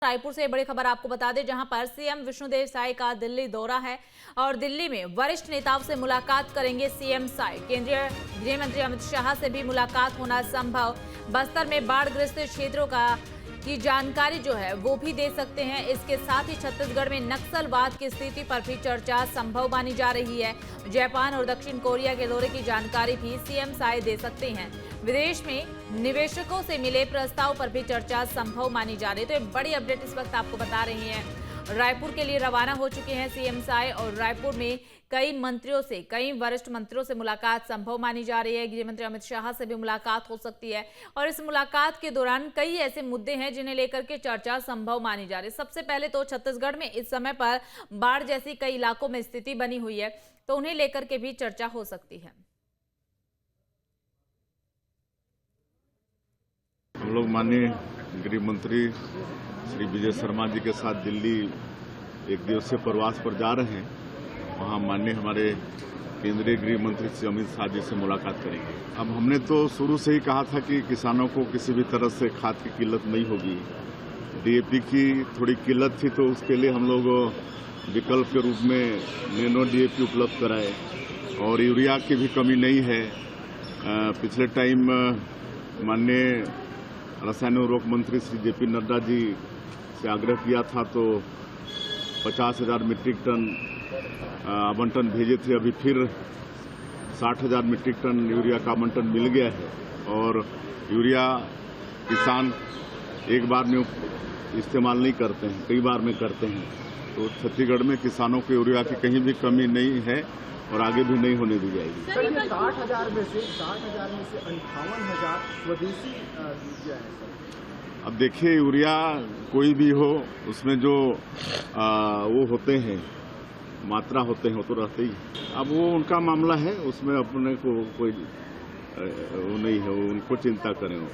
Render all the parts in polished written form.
रायपुर से बड़ी खबर आपको बता दें, जहां पर सीएम विष्णुदेव साय का दिल्ली दौरा है और दिल्ली में वरिष्ठ नेताओं से मुलाकात करेंगे सीएम साय। केंद्रीय गृह मंत्री अमित शाह से भी मुलाकात होना संभव। बस्तर में बाढ़ ग्रस्त क्षेत्रों की जानकारी जो है वो भी दे सकते हैं। इसके साथ ही छत्तीसगढ़ में नक्सलवाद की स्थिति पर भी चर्चा संभव मानी जा रही है। जापान और दक्षिण कोरिया के दौरे की जानकारी भी सीएम साय दे सकते हैं। विदेश में निवेशकों से मिले प्रस्ताव पर भी चर्चा संभव मानी जा रही है। तो एक बड़ी अपडेट इस वक्त आपको बता रही हैं। रायपुर के लिए रवाना हो चुके हैं सीएम साय और रायपुर में कई वरिष्ठ मंत्रियों से मुलाकात संभव मानी जा रही है। गृह मंत्री अमित शाह से भी मुलाकात हो सकती है और इस मुलाकात के दौरान कई ऐसे मुद्दे हैं जिन्हें लेकर के चर्चा संभव मानी जा रही है। सबसे पहले तो छत्तीसगढ़ में इस समय पर बाढ़ जैसी कई इलाकों में स्थिति बनी हुई है, तो उन्हें लेकर के भी चर्चा हो सकती है। हम लोग माननीय गृह मंत्री श्री विजय शर्मा जी के साथ दिल्ली एक दिवसीय प्रवास पर जा रहे हैं। वहां माननीय हमारे केंद्रीय गृह मंत्री श्री अमित शाह जी से मुलाकात करेंगे। अब हमने तो शुरू से ही कहा था कि किसानों को किसी भी तरह से खाद की किल्लत नहीं होगी। डीएपी की थोड़ी किल्लत थी तो उसके लिए हम लोग विकल्प के रूप में नैनो डीएपी उपलब्ध कराए और यूरिया की भी कमी नहीं है। पिछले टाइम माननीय रसायन उर्वरक मंत्री श्री जेपी नड्डा जी से आग्रह किया था तो 50,000 मीट्रिक टन आवंटन भेजे थे। अभी फिर 60,000 मीट्रिक टन यूरिया का आवंटन मिल गया है और यूरिया किसान एक बार में इस्तेमाल नहीं करते हैं, कई बार में करते हैं। तो छत्तीसगढ़ में किसानों को यूरिया की कहीं भी कमी नहीं है और आगे भी नहीं होने दी जाएगी। सर, ये 60,000 में से 58,000 स्वदेशी यूरिया है सर। अब देखिए, यूरिया कोई भी हो उसमें जो वो होते हैं, मात्रा होते हैं, वो तो रहते ही। अब वो उनका मामला है, उसमें अपने को कोई वो नहीं है, वो उनको चिंता करें वो।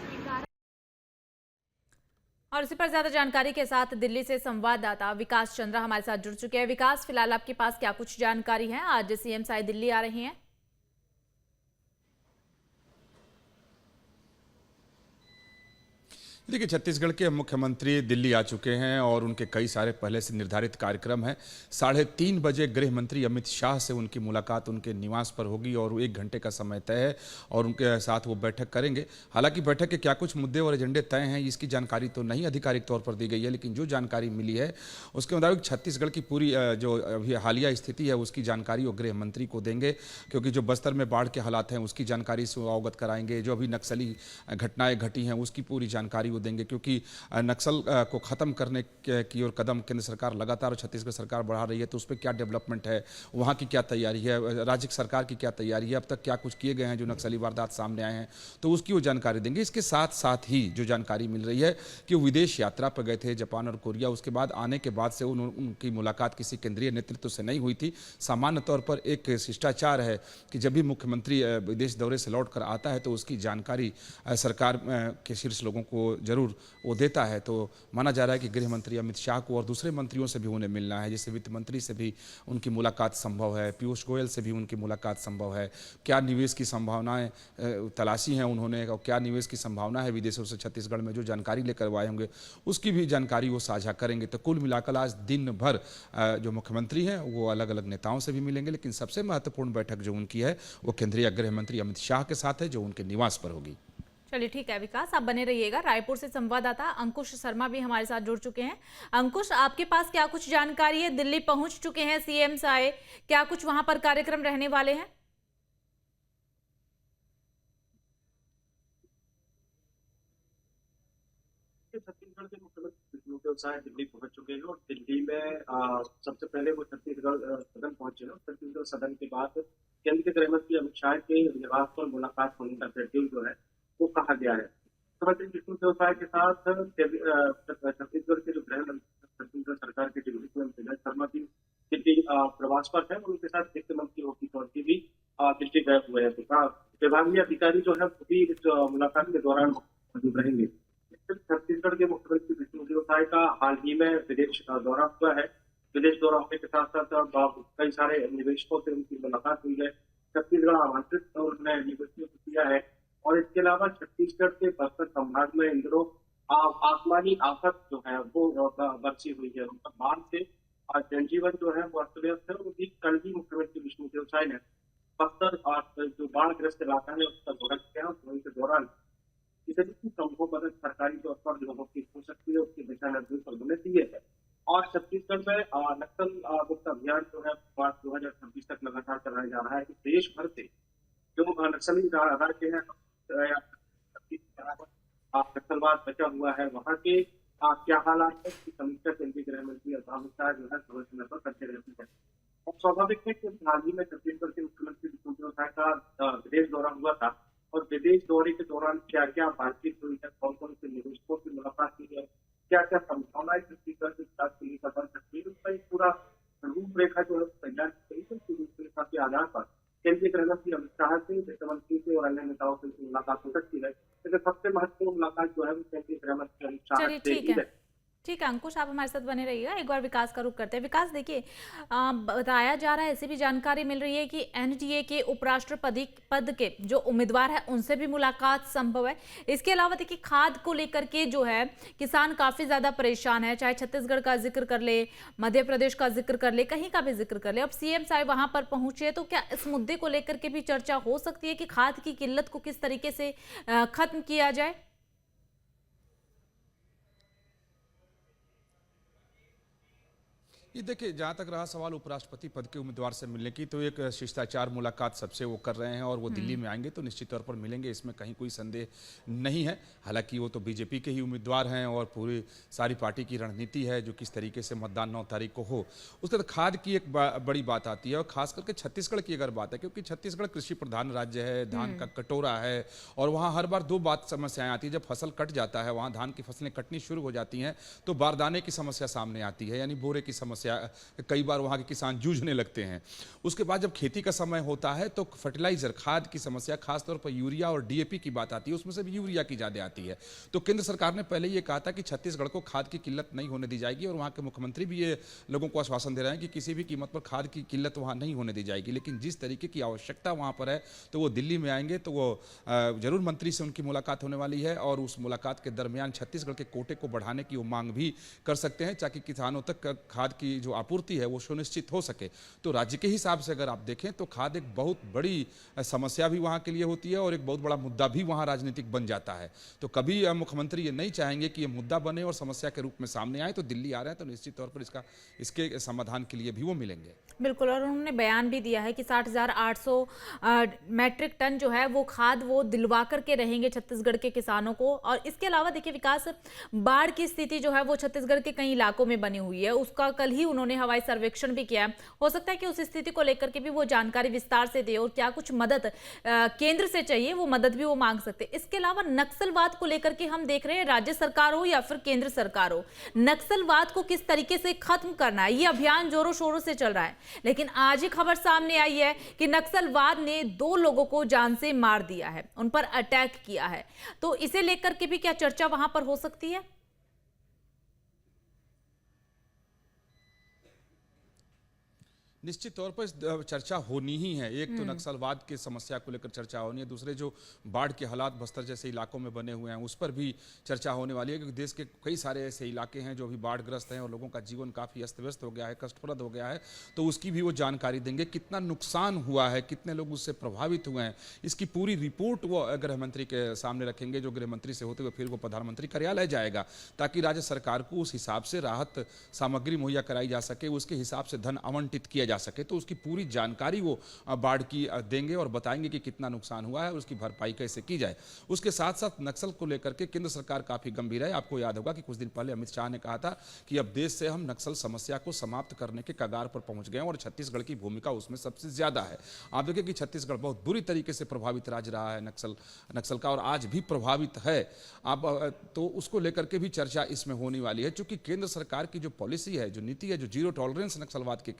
और इसी पर ज्यादा जानकारी के साथ दिल्ली से संवाददाता विकास चंद्रा हमारे साथ जुड़ चुके हैं। विकास, फिलहाल आपके पास क्या कुछ जानकारी है? आज सीएम साय दिल्ली आ रहे हैं। देखिए, छत्तीसगढ़ के मुख्यमंत्री दिल्ली आ चुके हैं और उनके कई सारे पहले से निर्धारित कार्यक्रम हैं। 3:30 बजे गृह मंत्री अमित शाह से उनकी मुलाकात उनके निवास पर होगी और 1 घंटे का समय तय है और उनके साथ वो बैठक करेंगे। हालांकि बैठक के क्या कुछ मुद्दे और एजेंडे तय हैं इसकी जानकारी तो नहीं आधिकारिक तौर पर दी गई है, लेकिन जो जानकारी मिली है उसके मुताबिक छत्तीसगढ़ की पूरी जो अभी हालिया स्थिति है उसकी जानकारी वो गृह मंत्री को देंगे, क्योंकि जो बस्तर में बाढ़ के हालात हैं उसकी जानकारी से अवगत कराएंगे। जो अभी नक्सली घटनाएं घटी हैं उसकी पूरी जानकारी देंगे, क्योंकि नक्सल को खत्म करने की ओर कदम केंद्र सरकार लगातार छत्तीसगढ़ सरकार बढ़ा रही है। तो उस पर क्या डेवलपमेंट है, वहाँ की क्या तैयारी है, राज्य सरकार की क्या तैयारी है, अब तक क्या कुछ किए गए हैं जो नक्सली वारदात सामने आए हैं, तो उसकी वो जानकारी देंगे। इसके साथ साथ ही जो जानकारी मिल रही है कि वो विदेश यात्रा पर गए थे जापान और कोरिया, उसके बाद आने के बाद से उनकी मुलाकात किसी केंद्रीय नेतृत्व से नहीं हुई थी। सामान्य तौर पर एक शिष्टाचार है कि जब भी मुख्यमंत्री विदेश दौरे से लौट कर आता है तो उसकी जानकारी सरकार के शीर्ष लोगों को जरूर वो देता है। तो माना जा रहा है कि गृह मंत्री अमित शाह को और दूसरे मंत्रियों से भी उन्हें मिलना है, जैसे वित्त मंत्री से भी उनकी मुलाकात संभव है, पीयूष गोयल से भी उनकी मुलाकात संभव है। क्या निवेश की संभावनाएं तलाशी हैं उन्होंने और क्या निवेश की संभावना है विदेशों से छत्तीसगढ़ में, जो जानकारी लेकर आए होंगे उसकी भी जानकारी वो साझा करेंगे। तो कुल मिलाकर आज दिन भर जो मुख्यमंत्री हैं वो अलग अलग नेताओं से भी मिलेंगे, लेकिन सबसे महत्वपूर्ण बैठक जो उनकी है वो केंद्रीय गृह मंत्री अमित शाह के साथ है, जो उनके निवास पर होगी। चलिए ठीक है विकास, आप बने रहिएगा। रायपुर से संवाददाता अंकुश शर्मा भी हमारे साथ जुड़ चुके हैं। अंकुश, आपके पास क्या कुछ जानकारी है? दिल्ली पहुंच चुके हैं सीएम साय, क्या कुछ वहां पर कार्यक्रम रहने वाले हैं? छत्तीसगढ़ के मुख्यमंत्री विष्णुदेव साय दिल्ली पहुंच चुके हैं और दिल्ली में सबसे पहले वो छत्तीसगढ़ सदन पहुंचे हैं। छत्तीसगढ़ सदन के बाद केंद्र के गृह मंत्री अमित शाह के निवास पर मुलाकात होने का शेड्यूल जो है वो कहा गया है। मुख्यमंत्री विष्णुदेव साय के साथ छत्तीसगढ़ के जो गृह मंत्री, छत्तीसगढ़ सरकार के डिप्टी मंत्री विजय शर्मा जी दिल्ली प्रवास पर है, उनके साथ वित्त मंत्री ओपी चौधरी भी दिल्ली गए हुए हैं। विभागीय अधिकारी जो है वो भी इस मुलाकात के दौरान मौजूद रहेंगे। छत्तीसगढ़ के मुख्यमंत्री विष्णुदेव साय का हाल ही में विदेश दौरा हुआ है। विदेश दौरा होने के साथ साथ कई सारे निवेशकों से उनकी मुलाकात हुई है। छत्तीसगढ़ आमंत्रित और उन्होंने निवेशकों को किया है और इसके अलावा छत्तीसगढ़ के बस्तर संभाग में इन दिनों आसमानी आफत जो है वो बरसी हुई है। मतलब बाढ़ से जनजीवन जो है वो अस्त व्यस्त है। उसी कल ही मुख्यमंत्री विष्णुदेव साय ने बस्तर और जो बाढ़ग्रस्त इलाका है उसका दौरा किया। वहीं के दौरान इसे भी संभव मदद सरकारी तौर पर लोगों की हो सकती है उसके दिशा निर्देश उन्होंने दिए हैं। और छत्तीसगढ़ में नक्सल मुक्त अभियान जो है वर्ष 2026 तक लगातार चलाया जा रहा है। देश भर से जो नक्सली राज्य है नक्सलवाद बचा हुआ है वहाँ के क्या हालात है इसकी समीक्षा केंद्रीय गृह मंत्री अमित शाह जो है समय समय पर करते रहते हैं। और स्वाभाविक है कि हाल ही में छत्तीसगढ़ के मुख्यमंत्री विष्णुदेव साय का विदेश दौरा हुआ था और विदेश दौरे के दौरान क्या क्या बातचीत हुई है, कौन कौन से निवेशकों की मुलाकात की है, क्या क्या संभावनाएं छत्तीसगढ़ के विकास के लिए बन सकती है, उसका एक पूरा रूपरेखा जो है तैयार की गई है। रूपरेखा के आधार पर केंद्रीय गृह मंत्री अमित शाह से, वित्त मंत्री से और अन्य नेताओं से मुलाकात हो सकती है। लेकिन सबसे महत्वपूर्ण मुलाकात जो है वो केंद्रीय गृह मंत्री अमित शाह से ही है। ठीक है अंकुश, आप हमारे साथ बने रहिएगा। एक बार विकास का रुख करते हैं। विकास देखिए, बताया जा रहा है, ऐसी भी जानकारी मिल रही है कि एनडीए के उपराष्ट्रपति पद के जो उम्मीदवार है उनसे भी मुलाकात संभव है। इसके अलावा देखिए खाद को लेकर के जो है किसान काफी ज्यादा परेशान है, चाहे छत्तीसगढ़ का जिक्र कर ले, मध्य प्रदेश का जिक्र कर ले, कहीं का भी जिक्र कर ले। अब सीएम साहब वहां पर पहुंचे तो क्या इस मुद्दे को लेकर के भी चर्चा हो सकती है कि खाद की किल्लत को किस तरीके से खत्म किया जाए? ये देखिए, जहाँ तक रहा सवाल उपराष्ट्रपति पद के उम्मीदवार से मिलने की, तो एक शिष्टाचार मुलाकात सबसे वो कर रहे हैं और वो दिल्ली में आएंगे तो निश्चित तौर पर मिलेंगे, इसमें कहीं कोई संदेह नहीं है। हालांकि वो तो बीजेपी के ही उम्मीदवार हैं और पूरी सारी पार्टी की रणनीति है जो किस तरीके से मतदान 9 तारीख को हो। उसके बाद खाद की एक बड़ी बात आती है और खास करके छत्तीसगढ़ की अगर बात है, क्योंकि छत्तीसगढ़ कृषि प्रधान राज्य है, धान का कटोरा है और वहाँ हर बार 2 बात समस्याएं आती है। जब फसल कट जाता है, वहाँ धान की फसलें कटनी शुरू हो जाती हैं तो बारदाने की समस्या सामने आती है, यानी बोरे की समस्या कई बार वहां के किसान जूझने लगते हैं। उसके बाद जब खेती का समय होता है तो फर्टिलाइजर खाद की समस्या, खासतौर पर यूरिया और डीएपी की बात आती है, उसमें से भी यूरिया की ज्यादा आती है। तो केंद्र सरकार ने पहले ये कहा था कि छत्तीसगढ़ को खाद की किल्लत नहीं होने दी जाएगी और वहां के मुख्यमंत्री भी ये लोगों को आश्वासन दे रहे हैं कि किसी भी कीमत पर खाद की किल्लत वहां नहीं होने दी जाएगी। लेकिन जिस तरीके की आवश्यकता वहां पर है तो वो दिल्ली में आएंगे तो वो जरूर मंत्री से उनकी मुलाकात होने वाली है और उस मुलाकात के दरमियान छत्तीसगढ़ के कोटे को बढ़ाने की वो मांग भी कर सकते हैं ताकि किसानों तक खाद की जो आपूर्ति है वो सुनिश्चित हो सके। तो राज्य के हिसाब से अगर आप देखें तो खाद एक बहुत बड़ी समस्या भी वहां के लिए होती है और एक बहुत बड़ा मुद्दा भी वहां राजनीतिक बन जाता है। तो कभी मुख्यमंत्री ये नहीं चाहेंगे कि ये मुद्दा बने और समस्या के रूप में सामने आए, तो दिल्ली आ रहे हैं तो निश्चित तौर पर इसके समाधान के लिए भी वो मिलेंगे। बिल्कुल, और उन्होंने बयान भी दिया है कि 60,800 मैट्रिक टन जो है वो खाद वो दिलवा करके रहेंगे छत्तीसगढ़ के किसानों को। और इसके अलावा देखिए विकास, बाढ़ की स्थिति जो है वो छत्तीसगढ़ के कई इलाकों में बनी हुई है, उसका कल ही उन्होंने हवाई सर्वेक्षण भी किया। हो सकता है कि उस स्थिति को लेकर के भी वो जानकारी विस्तार से दे और क्या कुछ मदद केंद्र से चाहिए वो मदद भी वो मांग सकते। इसके अलावा नक्सलवाद को लेकर के हम देख रहे हैं, राज्य सरकार हो या फिर केंद्र सरकार हो, नक्सलवाद को किस तरीके से खत्म करना है ये अभियान जोरों शोरों से चल रहा है। लेकिन आज ही खबर सामने आई है कि नक्सलवाद ने 2 लोगों को जान से मार दिया है, उन पर अटैक किया है। तो इसे लेकर के भी क्या चर्चा वहां पर हो सकती है? निश्चित तौर पर चर्चा होनी ही है। एक तो नक्सलवाद की समस्या को लेकर चर्चा होनी है, दूसरे जो बाढ़ के हालात बस्तर जैसे इलाकों में बने हुए हैं उस पर भी चर्चा होने वाली है, क्योंकि देश के कई सारे ऐसे इलाके हैं जो अभी बाढ़ग्रस्त हैं और लोगों का जीवन काफ़ी अस्त व्यस्त हो गया है, कष्टप्रद हो गया है। तो उसकी भी वो जानकारी देंगे, कितना नुकसान हुआ है, कितने लोग उससे प्रभावित हुए हैं, इसकी पूरी रिपोर्ट वो गृह मंत्री के सामने रखेंगे, जो गृह मंत्री से होते हुए फिर वो प्रधानमंत्री कार्यालय जाएगा, ताकि राज्य सरकार को उस हिसाब से राहत सामग्री मुहैया कराई जा सके, उसके हिसाब से धन आवंटित किया जा सके। तो उसकी पूरी जानकारी वो बाढ़ की देंगे और बताएंगे कि कितना नुकसान हुआ है और उसकी भरपाई कैसे की जाए। उसके साथ साथ नक्सल को लेकर के केंद्र सरकार काफी गंभीर है। आपको याद होगा कि कुछ दिन पहले अमित शाह ने कहा था कि अब देश से हम नक्सल समस्या को समाप्त करने के कगार पर पहुंच गए और छत्तीसगढ़ की भूमिका उसमें सबसे ज्यादा है। आप देखिए कि छत्तीसगढ़ बहुत बुरी तरीके से प्रभावित राज्य रहा है नक्सल का और आज भी प्रभावित है। अब तो उसको लेकर के भी चर्चा इसमें होने वाली है, क्योंकि केंद्र सरकार की जो पॉलिसी है, जो नीति है, जो जीरो टॉलरेंस नक्सलवाद के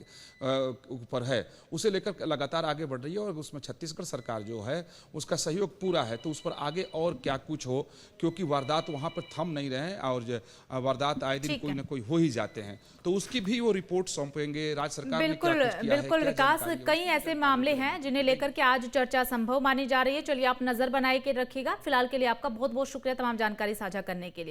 ऊपर है, उसे लेकर लगातार आगे बढ़ रही है और उसमें छत्तीसगढ़ सरकार जो है उसका सहयोग पूरा है। तो उस पर आगे और क्या कुछ हो, क्योंकि वारदात वहां पर थम नहीं रहे हैं और वारदात आए दिन कोई ना कोई हो ही जाते हैं, तो उसकी भी वो रिपोर्ट सौंपेंगे। राज्य सरकार ने क्या कुछ किया बिल्कुल है, विकास, कई ऐसे मामले हैं जिन्हें लेकर के आज चर्चा संभव मानी जा रही है। चलिए आप नजर बनाए के रखिएगा। फिलहाल के लिए आपका बहुत बहुत शुक्रिया तमाम जानकारी साझा करने के लिए।